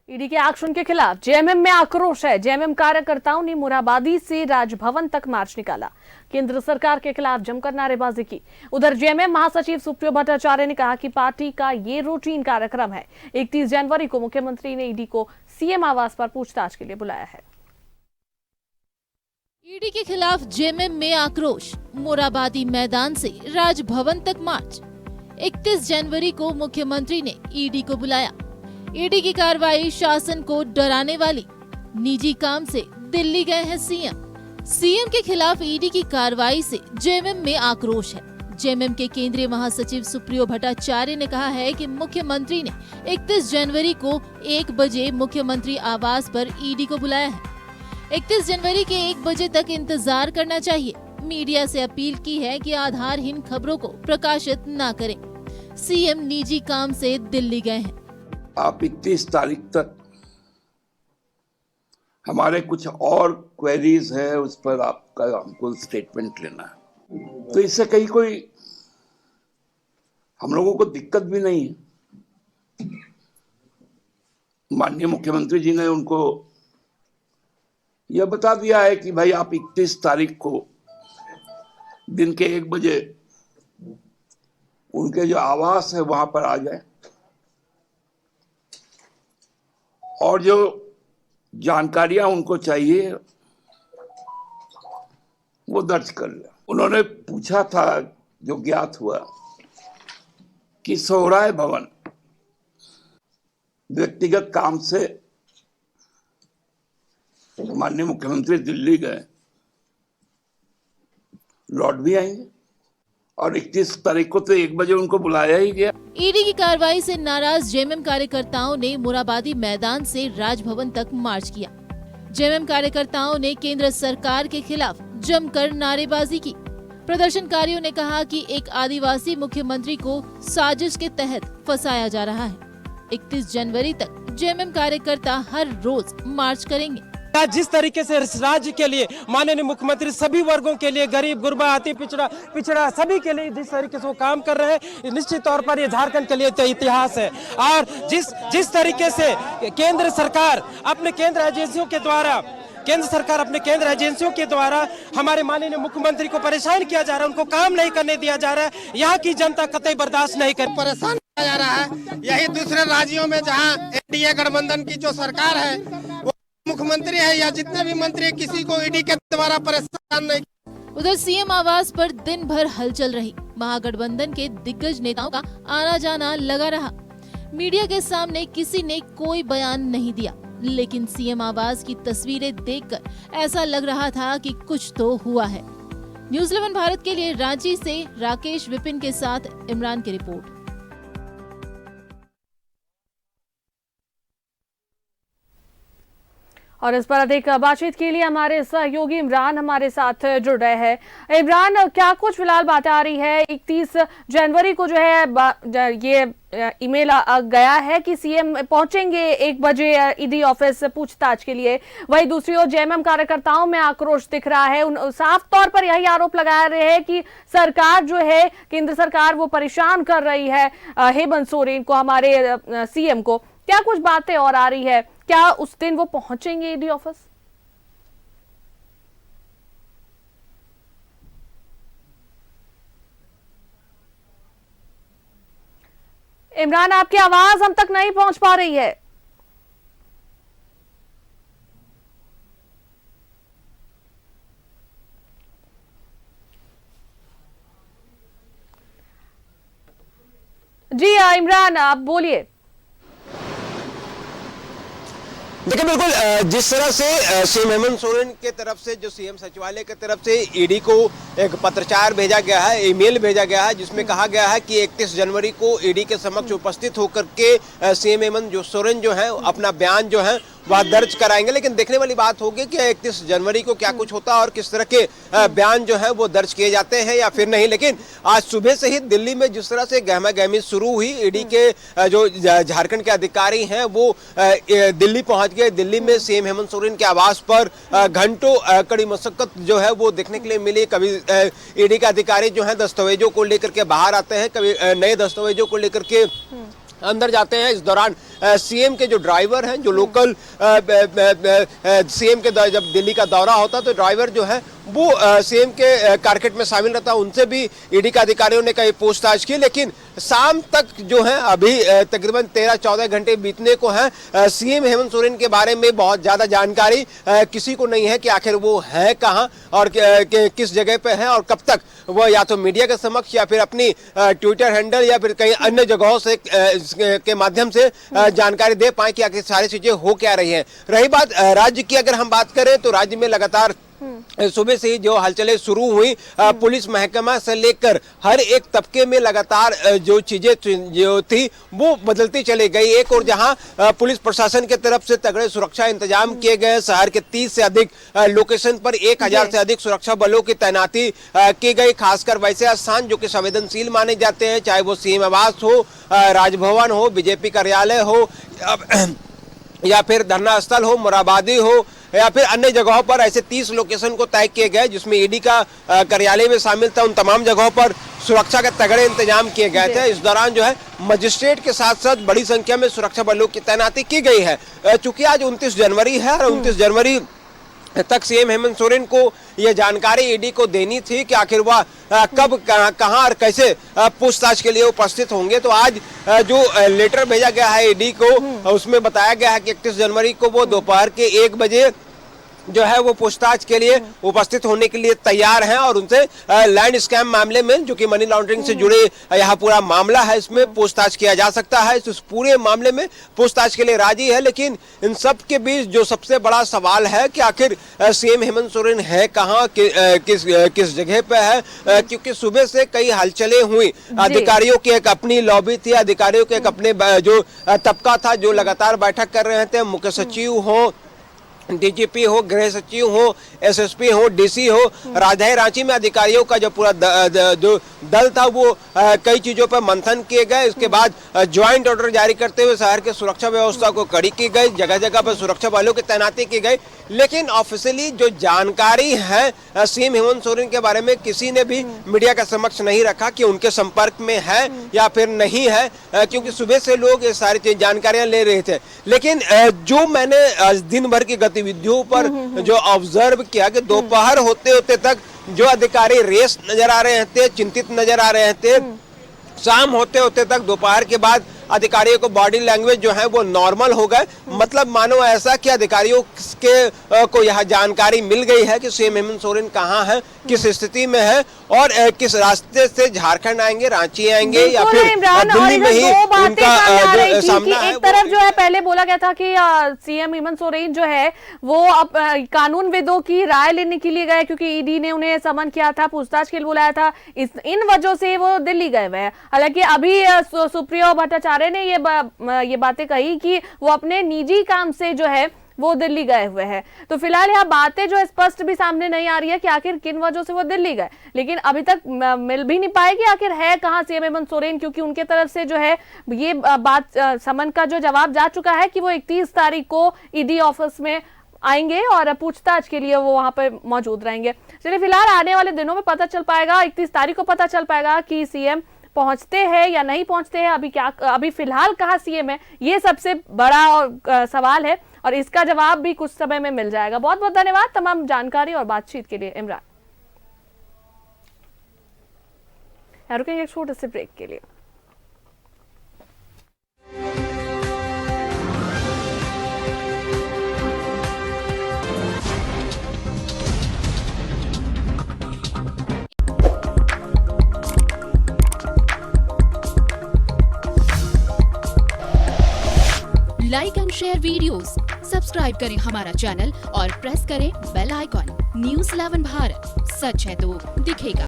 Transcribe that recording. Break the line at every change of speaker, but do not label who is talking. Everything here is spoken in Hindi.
ईडी के एक्शन के खिलाफ जेएमएम में आक्रोश है। जेएमएम कार्यकर्ताओं ने मोरहाबादी से राजभवन तक मार्च निकाला। केंद्र सरकार के खिलाफ जमकर नारेबाजी की। उधर जेएमएम महासचिव सुप्रियो भट्टाचार्य ने कहा कि पार्टी का ये रूटीन कार्यक्रम है। 31 जनवरी को मुख्यमंत्री ने ईडी को सीएम आवास पर पूछताछ के लिए बुलाया है।
ईडी के खिलाफ जेएमएम में आक्रोश, मोरहाबादी मैदान से राजभवन तक मार्च। 31 जनवरी को मुख्यमंत्री ने ईडी को बुलाया। ईडी की कार्रवाई शासन को डराने वाली, निजी काम से दिल्ली गए हैं सीएम के खिलाफ ईडी की कार्रवाई से जेएमएम में आक्रोश है। जेएमएम के केंद्रीय महासचिव सुप्रियो भट्टाचार्य ने कहा है कि मुख्यमंत्री ने 31 जनवरी को 1 बजे मुख्यमंत्री आवास पर ईडी को बुलाया है। 31 जनवरी के 1 बजे तक इंतजार करना चाहिए। मीडिया से अपील की है कि आधारहीन खबरों को प्रकाशित न करें। सीएम निजी काम से दिल्ली गए हैं।
आप 31 तारीख तक हमारे कुछ और क्वेरीज है, उस पर आपका हमको स्टेटमेंट लेना है। तो इससे कहीं कोई हम लोगों को दिक्कत भी नहीं है। माननीय मुख्यमंत्री जी ने उनको यह बता दिया है कि भाई आप 31 तारीख को दिन के 1 बजे उनके जो आवास है वहां पर आ जाए और जो जानकारियां उनको चाहिए वो दर्ज कर ले। उन्होंने पूछा था, जो ज्ञात हुआ, कि सोहराय भवन व्यक्तिगत काम से माननीय मुख्यमंत्री दिल्ली गए, लौट भी आएंगे और 31 तारीख को तो 1 बजे उनको बुलाया ही गया।
ईडी की कार्रवाई से नाराज जेएमएम कार्यकर्ताओं ने मोरहाबादी मैदान से राजभवन तक मार्च किया। जेएमएम कार्यकर्ताओं ने केंद्र सरकार के खिलाफ जमकर नारेबाजी की। प्रदर्शनकारियों ने कहा कि एक आदिवासी मुख्यमंत्री को साजिश के तहत फंसाया जा रहा है। 31 जनवरी तक जेएमएम कार्यकर्ता हर रोज मार्च करेंगे।
जिस तरीके से इस राज्य के लिए माननीय मुख्यमंत्री सभी वर्गों के लिए, गरीब, गुरबा, अति पिछड़ा सभी के लिए जिस तरीके से वो काम कर रहे हैं, निश्चित तौर पर ये झारखंड के लिए इतिहास है। और जिस तरीके से केंद्र सरकार अपने केंद्र एजेंसियों के द्वारा हमारे माननीय मुख्यमंत्री को परेशान किया जा रहा है, उनको काम नहीं करने दिया जा रहा है। यहाँ की जनता कतई बर्दाश्त नहीं कर,
परेशान किया जा रहा है। यही दूसरे राज्यों में जहाँ एनडीए गठबंधन की जो सरकार है, वो मुख्यमंत्री है या जितने भी मंत्री है, किसी को ईडी के द्वारा परेशान नहीं।
उधर सीएम आवास पर दिन भर हलचल रही। महागठबंधन के दिग्गज नेताओं का आना जाना लगा रहा। मीडिया के सामने किसी ने कोई बयान नहीं दिया, लेकिन सीएम आवास की तस्वीरें देखकर ऐसा लग रहा था कि कुछ तो हुआ है। न्यूज़ 11 भारत के लिए रांची से राकेश विपिन के साथ इमरान की रिपोर्ट।
और इस पर अधिक बातचीत के लिए हमारे सहयोगी इमरान हमारे साथ जुड़ रहे हैं। इमरान, क्या कुछ फिलहाल बातें आ रही है? 31 जनवरी को जो है ये ईमेल गया है कि सीएम पहुंचेंगे 1 बजे ईडी ऑफिस पूछताछ के लिए। वहीं दूसरी ओर जेएमएम कार्यकर्ताओं में आक्रोश दिख रहा है। साफ तौर पर यही आरोप लगा रहे हैं कि सरकार जो है, केंद्र सरकार, वो परेशान कर रही है हेमंत सोरेन को, हमारे सीएम को। क्या कुछ बातें और आ रही है? क्या उस दिन वो पहुंचेंगे ईडी ऑफिस? इमरान, आपकी आवाज हम तक नहीं पहुंच पा रही है। जी इमरान, आप बोलिए।
देखिए, बिल्कुल जिस तरह से सीएम हेमंत सोरेन के तरफ से, जो सीएम सचिवालय की तरफ से ईडी को एक पत्रचार भेजा गया है, ईमेल भेजा गया है, जिसमें कहा गया है कि 31 जनवरी को ईडी के समक्ष उपस्थित होकर के सीएम हेमंत सोरेन जो है अपना बयान जो है वह दर्ज कराएंगे। लेकिन देखने वाली बात होगी कि 31 जनवरी को क्या कुछ होता है और किस तरह के बयान जो है वो दर्ज किए जाते हैं या फिर नहीं। लेकिन आज सुबह से ही दिल्ली में जिस तरह से गहमा-गहमी शुरू हुई, ईडी के जो झारखंड के अधिकारी हैं वो दिल्ली पहुंच गए। दिल्ली में सीएम हेमंत सोरेन के आवास पर घंटों कड़ी मशक्कत जो है वो देखने के लिए मिली। कभी ईडी के अधिकारी जो है दस्तावेजों को लेकर के बाहर आते हैं, कभी नए दस्तावेजों को लेकर के अंदर जाते हैं। इस दौरान सीएम के जो ड्राइवर हैं, जो लोकल सीएम के जब दिल्ली का दौरा होता तो ड्राइवर जो है वो सीएम के कारकेट में शामिल रहता, उनसे भी ईडी के अधिकारियों ने कई पूछताछ की। लेकिन शाम तक जो है अभी तकरीबन 13-14 घंटे बीतने को हैं, सीएम हेमंत सोरेन के बारे में बहुत ज्यादा जानकारी किसी को नहीं है कि आखिर वो है कहाँ और किस जगह पे है और कब तक वो या तो मीडिया के समक्ष या फिर अपनी ट्विटर हैंडल या फिर कई अन्य जगहों से के माध्यम से जानकारी दे पाए कि आखिर सारी चीजें हो क्या रही है। रही बात राज्य की, अगर हम बात करें तो राज्य में लगातार सुबह से ही जो हलचलें शुरू हुई, पुलिस महकमा से लेकर हर एक तबके में लगातार जो चीजें जो थी वो बदलती चली गई। एक और जहां पुलिस प्रशासन की तरफ से तगड़े सुरक्षा इंतजाम किए गए, शहर के 30 से अधिक लोकेशन पर 1000 से अधिक सुरक्षा बलों की तैनाती की गई। खासकर वैसे स्थान जो कि संवेदनशील माने जाते हैं, चाहे वो सीएम आवास हो, राजभवन हो, बीजेपी कार्यालय हो या फिर धरना स्थल हो, मोराबादी हो या फिर अन्य जगहों पर, ऐसे 30 लोकेशन को तय किए गए जिसमें ईडी का कार्यालय में शामिल था। उन तमाम जगहों पर सुरक्षा के तगड़े इंतजाम किए गए थे। इस दौरान जो है मजिस्ट्रेट के साथ साथ बड़ी संख्या में सुरक्षा बलों की तैनाती की गई है। चूंकि आज 29 जनवरी है और 29 जनवरी तक सीएम हेमंत सोरेन को यह जानकारी ईडी को देनी थी कि आखिर वह कब कहां और कैसे पूछताछ के लिए उपस्थित होंगे। तो आज जो लेटर भेजा गया है ईडी को, उसमें बताया गया है कि 31 जनवरी को वो दोपहर के 1 बजे जो है वो पूछताछ के लिए उपस्थित होने के लिए तैयार हैं और उनसे लैंड स्कैम मामले में, जो कि मनी लॉन्ड्रिंग से जुड़े यहाँ पूरा मामला है, इसमें पूछताछ किया जा सकता है। इस पूरे मामले में पूछताछ के लिए राजी है। लेकिन इन सब के बीच जो सबसे बड़ा सवाल है कि आखिर सीएम हेमंत सोरेन है कहाँ, किस जगह पे है, क्योंकि सुबह से कई हलचलें हुई। अधिकारियों की एक अपनी लॉबी थी, अधिकारियों के एक अपने जो तबका था जो लगातार बैठक कर रहे थे। मुख्य सचिव हो, डीजीपी हो, गृह सचिव हो, एसएसपी हो, डीसी हो, राजधानी रांची में अधिकारियों का जो पूरा जो दल था वो कई चीजों पर मंथन किए गए। इसके बाद ज्वाइंट ऑर्डर जारी करते हुए शहर के सुरक्षा व्यवस्था को कड़ी की गई, जगह जगह पर सुरक्षा बलों की तैनाती की गई। लेकिन ऑफिशियली जो जानकारी है सीएम हेमंत सोरेन के बारे में किसी ने भी मीडिया के समक्ष नहीं रखा कि उनके संपर्क में है या फिर नहीं है, क्योंकि सुबह से लोग ये सारी जानकारियां ले रहे थे। लेकिन जो मैंने दिन भर की गतिविधियों पर जो ऑब्जर्व किया कि दोपहर होते होते तक जो अधिकारी रेस नजर आ रहे थे, चिंतित नजर आ रहे थे, शाम होते होते तक दोपहर के बाद अधिकारियों को बॉडी लैंग्वेज जो है वो नॉर्मल हो गए। मतलब मानो ऐसा कि अधिकारियों के को यह जानकारी मिल गई है कि सीएम हेमंत सोरेन कहाँ है, किस स्थिति में है और किस रास्ते से झारखंड आएंगे, रांची आएंगे या फिर दिल्ली में ही उनका जो सामना है।
एक तरफ जो है पहले बोला गया था कि सीएम हेमंत सोरेन जो है वो अब कानूनविदों की राय लेने के लिए गए, क्योंकि ईडी ने उन्हें समन किया था, पूछताछ के लिए बुलाया था, इन वजह से वो दिल्ली गए हुए हैं। हालांकि अभी सुप्रिया भट्टाचार्य ने ये बातें कही कि वो अपने निजी काम से जो है वो दिल्ली गए हुए हैं। तो फिलहाल यह बातें जो स्पष्ट भी सामने नहीं आ रही है कि आखिर किन वजहों से वो दिल्ली गए, लेकिन अभी तक मिल भी नहीं पाए कि आखिर है कहां सीएम हेमंत सोरेन, क्योंकि उनके तरफ से जो है ये बात समन का जो जवाब जा चुका है कि वो 31 तारीख को ईडी ऑफिस में आएंगे और पूछताछ के लिए वो वहां पर मौजूद रहेंगे। चलिए फिलहाल आने वाले दिनों में पता चल पाएगा, 31 तारीख को पता चल पाएगा कि सीएम पहुंचते हैं या नहीं पहुंचते हैं। अभी फिलहाल कहां सीएम है, ये सबसे बड़ा सवाल है और इसका जवाब भी कुछ समय में मिल जाएगा। बहुत बहुत धन्यवाद तमाम जानकारी और बातचीत के लिए इमरान। रुकेंगे एक छोटे से ब्रेक के लिए।
Like and share videos, subscribe करें हमारा चैनल और प्रेस करें बेल आइकॉन। न्यूज़ 11 भारत, सच है तो दिखेगा।